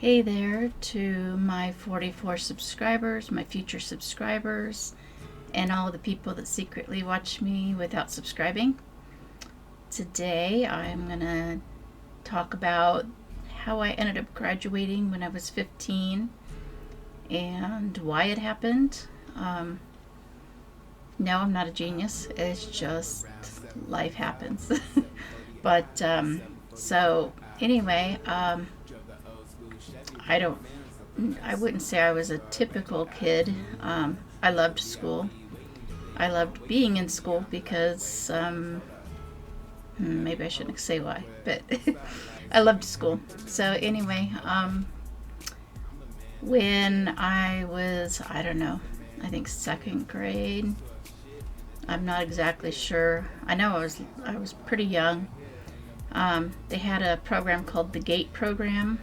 Hey there to my 44 subscribers, my future subscribers, and all the people that secretly watch me without subscribing. Today I'm going to talk about how I ended up graduating when I was 15 and why it happened. No, I'm not a genius. It's just life happens. but so anyway, I don't. I wouldn't say I was a typical kid. I loved school. I loved being in school because maybe I shouldn't say why, but I loved school. So anyway, when I was, I don't know, I think second grade. I'm not exactly sure. I know I was pretty young. They had a program called the GATE program,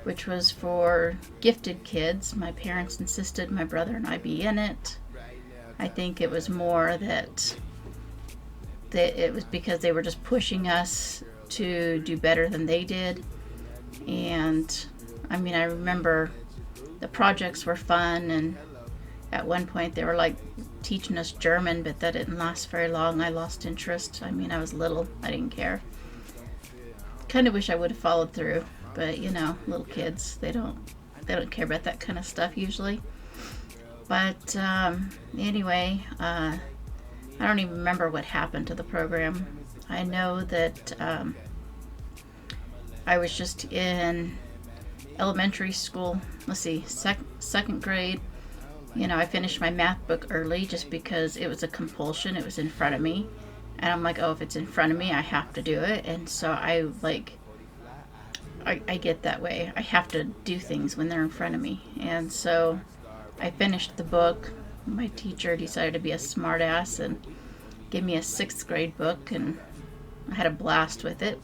which was for gifted kids. My parents insisted my brother and I be in it. I think it was more that it was because they were just pushing us to do better than they did. And I mean, I remember the projects were fun, and at one point they were like teaching us German, but that didn't last very long. I lost interest. I mean, I was little. I didn't care. Kind of wish I would have followed through, but little kids, they don't care about that kind of stuff usually. But anyway, I don't even remember what happened to the program. I know that I was just in elementary school. Let's see, second grade. I finished my math book early just because it was a compulsion. It was in front of me, and I'm like, oh, if it's in front of me, I have to do it. And so I get that way. I have to do things when they're in front of me. And so I finished the book. My teacher decided to be a smartass and give me a sixth grade book, and I had a blast with it.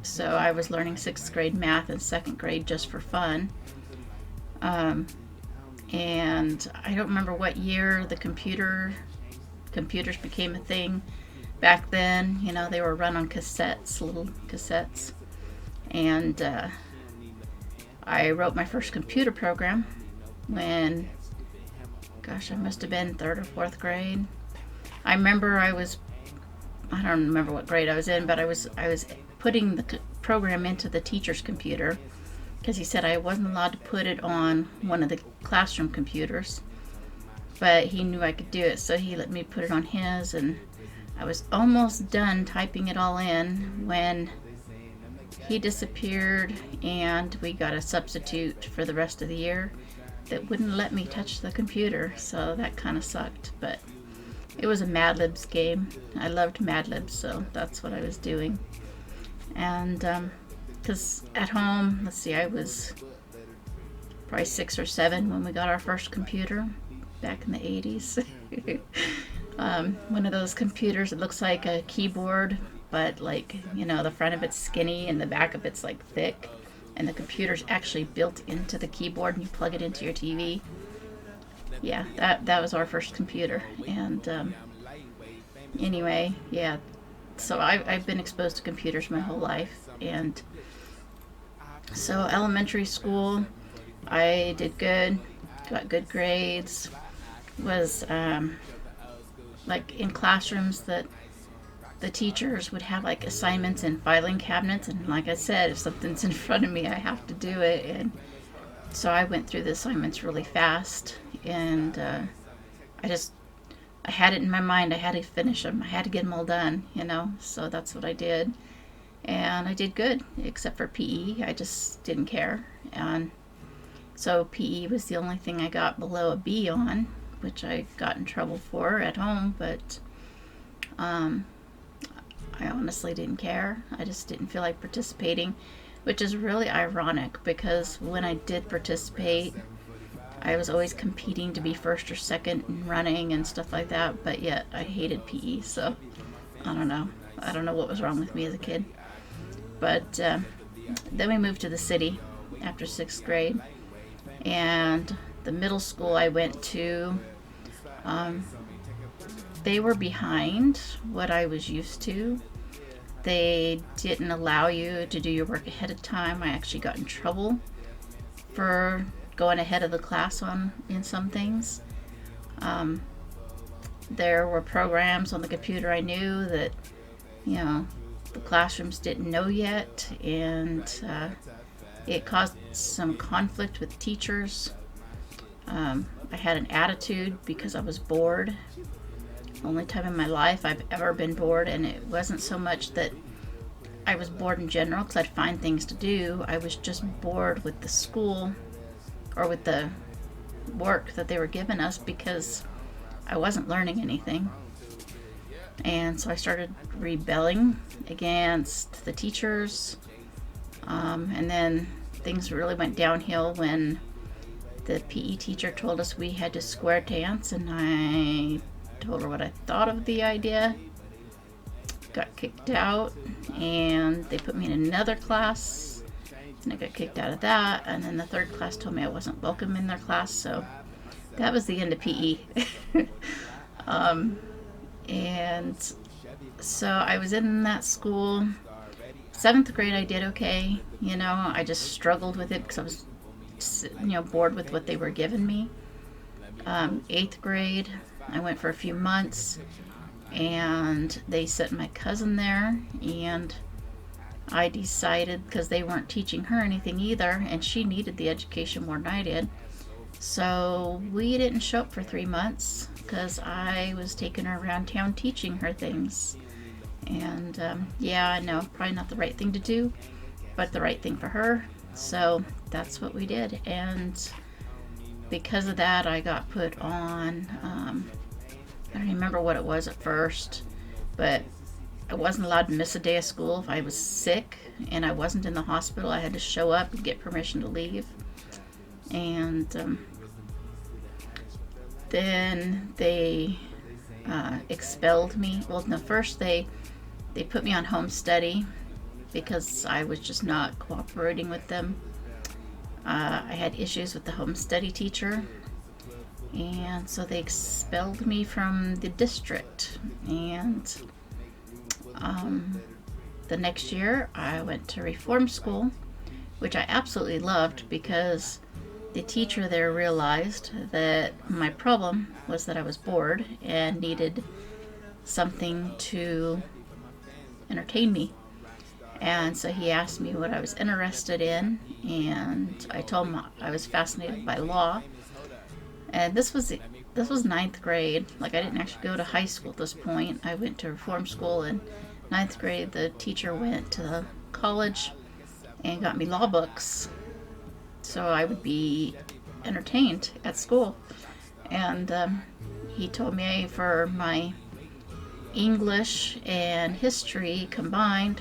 So I was learning sixth grade math and second grade just for fun. And I don't remember what year the computers became a thing. Back then, they were run on cassettes, little cassettes. And I wrote my first computer program when, gosh, I must have been third or fourth grade. I remember I don't remember what grade I was in, but I was putting the program into the teacher's computer because he said I wasn't allowed to put it on one of the classroom computers, but he knew I could do it, so he let me put it on his, and I was almost done typing it all in when he disappeared, and we got a substitute for the rest of the year that wouldn't let me touch the computer, so that kind of sucked. But it was a Mad Libs game. I loved Mad Libs, so that's what I was doing. And because at home, let's see, I was probably 6 or 7 when we got our first computer back in the 80s. One of those computers that looks like a keyboard, but the front of it's skinny and the back of it's thick, and the computer's actually built into the keyboard and you plug it into your TV. Yeah, that was our first computer. And anyway, yeah, so I've been exposed to computers my whole life. And so elementary school, I did good, got good grades, was in classrooms that the teachers would have assignments in filing cabinets, and like I said, if something's in front of me, I have to do it. And so I went through the assignments really fast, and I had it in my mind. I had to finish them. I had to get them all done, so that's what I did. And I did good, except for PE. I just didn't care. And so PE was the only thing I got below a B on, which I got in trouble for at home, but I honestly didn't care. I just didn't feel like participating, which is really ironic because when I did participate, I was always competing to be first or second and running and stuff like that, but yet I hated PE, so I don't know. I don't know what was wrong with me as a kid. But then we moved to the city after sixth grade, and the middle school I went to, they were behind what I was used to. They didn't allow you to do your work ahead of time. I actually got in trouble for going ahead of the class in some things. Um, there were programs on the computer I knew that, you know, the classrooms didn't know yet, and it caused some conflict with teachers. I had an attitude because I was bored. Only time in my life I've ever been bored, and it wasn't so much that I was bored in general because I'd find things to do. I was just bored with the school or with the work that they were giving us because I wasn't learning anything. And so I started rebelling against the teachers. And then things really went downhill when the PE teacher told us we had to square dance, and I told her what I thought of the idea. Got kicked out, and they put me in another class, and I got kicked out of that. And then the third class told me I wasn't welcome in their class, so that was the end of PE. And so I was in that school. 7th grade I did okay. I just struggled with it because I was bored with what they were giving me. 8th grade I went for a few months, and they sent my cousin there, and I decided, because they weren't teaching her anything either, and she needed the education more than I did, so we didn't show up for 3 months because I was taking her around town teaching her things. And I know, probably not the right thing to do, but the right thing for her. So that's what we did. And because of that, I got put on, I don't remember what it was at first, but I wasn't allowed to miss a day of school if I was sick and I wasn't in the hospital. I had to show up and get permission to leave. And then they expelled me. Well, no, first they put me on home study because I was just not cooperating with them. I had issues with the home study teacher, and so they expelled me from the district. And the next year I went to reform school, which I absolutely loved because the teacher there realized that my problem was that I was bored and needed something to entertain me. And so he asked me what I was interested in, and I told him I was fascinated by law. And this was 9th grade. Like, I didn't actually go to high school at this point. I went to reform school in 9th grade. The teacher went to the college and got me law books so I would be entertained at school. And he told me for my English and history combined,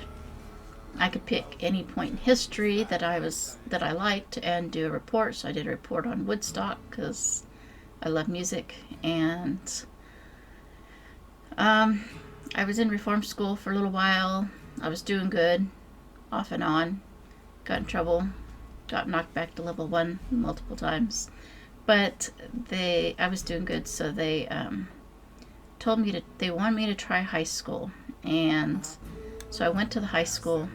I could pick any point in history that I liked and do a report. So I did a report on Woodstock because I love music. And I was in reform school for a little while. I was doing good, off and on. Got in trouble, got knocked back to level 1 multiple times. But I was doing good, so they told me they wanted me to try high school. And so I went to the high school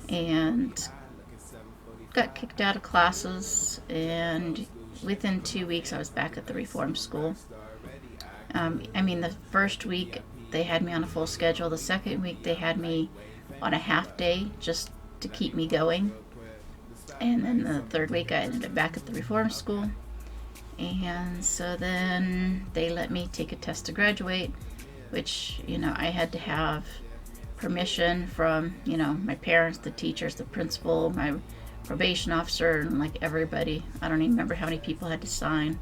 and got kicked out of classes, and within 2 weeks I was back at the reform school. The first week they had me on a full schedule. The second week they had me on a half day just to keep me going. And then the third week I ended up back at the reform school. And so then they let me take a test to graduate, which, I had to have permission from, my parents, the teachers, the principal, my probation officer, and like everybody. I don't even remember how many people had to sign.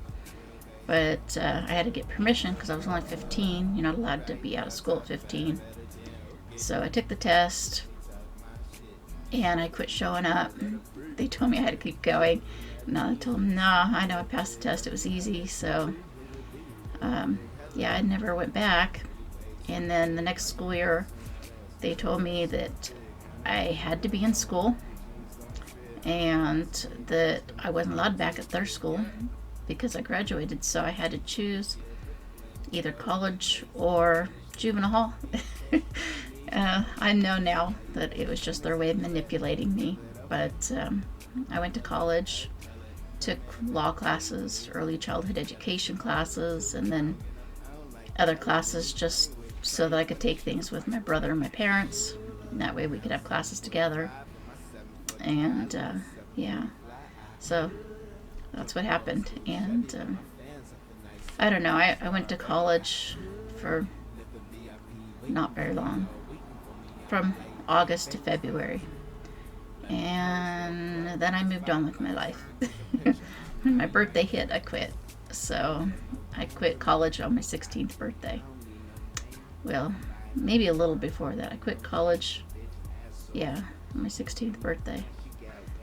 But I had to get permission because I was only 15. You're not allowed to be out of school at 15. So I took the test, and I quit showing up. They told me I had to keep going. And I told them, no, I know I passed the test. It was easy. So, I never went back. And then the next school year, they told me that I had to be in school and that I wasn't allowed back at their school because I graduated. So I had to choose either college or juvenile hall. I know now that it was just their way of manipulating me. But I went to college, took law classes, early childhood education classes, and then other classes just so that I could take things with my brother and my parents. And that way we could have classes together. And yeah, so that's what happened. And I don't know, I went to college for not very long, from August to February. And then I moved on with my life. When my birthday hit, I quit. So I quit college on my 16th birthday. Well, maybe a little before that. I quit college, yeah, on my 16th birthday.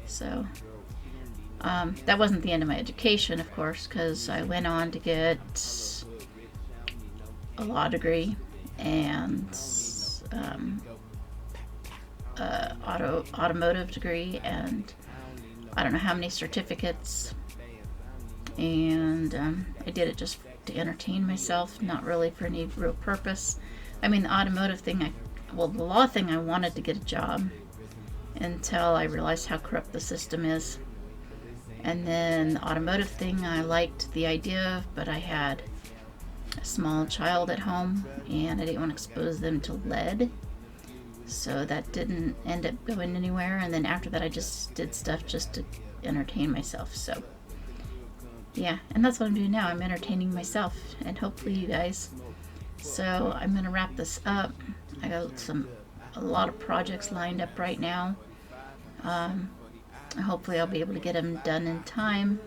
So that wasn't the end of my education, of course, because I went on to get a law degree and automotive degree, and I don't know how many certificates. And I did it just to entertain myself, not really for any real purpose. I mean, the automotive thing, the law thing, I wanted to get a job until I realized how corrupt the system is. And then the automotive thing, I liked the idea of, but I had a small child at home and I didn't want to expose them to lead. So that didn't end up going anywhere. And then after that, I just did stuff just to entertain myself. So yeah, and that's what I'm doing now. I'm entertaining myself and hopefully you guys. So I'm gonna wrap this up. I got a lot of projects lined up right now. Hopefully I'll be able to get them done in time.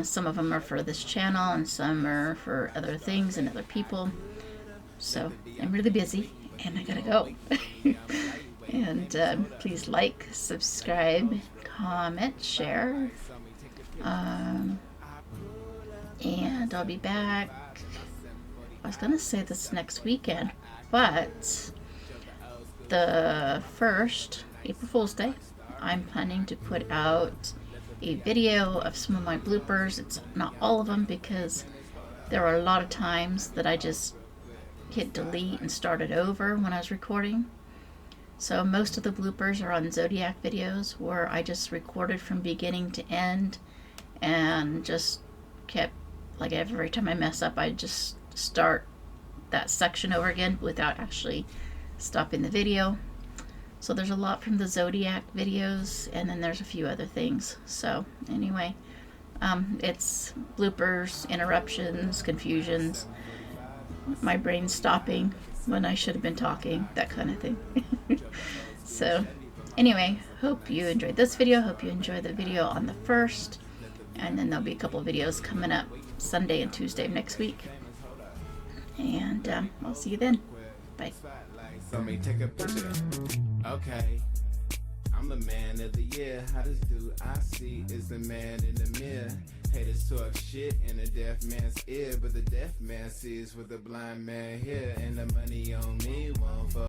Some of them are for this channel and some are for other things and other people. So I'm really busy and I gotta go. And please like, subscribe, comment, share. And I'll be back. I was gonna say this next weekend, but the 1st, April Fool's Day, I'm planning to put out a video of some of my bloopers. It's not all of them because there are a lot of times that I just hit delete and start it over when I was recording. So most of the bloopers are on Zodiac videos where I just recorded from beginning to end and just kept, like every time I mess up, I just start that section over again without actually stopping the video. So there's a lot from the Zodiac videos, and then there's a few other things. So anyway, it's bloopers, interruptions, confusions, my brain stopping when I should have been talking, that kind of thing. So anyway, hope you enjoyed this video. Hope you enjoyed the video on the 1st. And then there'll be a couple videos coming up Sunday and Tuesday of next week. And I'll see you then. Bye. So me take a picture. Okay. I'm the man of the year. How this dude I see is the man in the mirror. Haters talk shit in the deaf man's ear, but the deaf man sees what the blind man hear. And the money on me won't fall.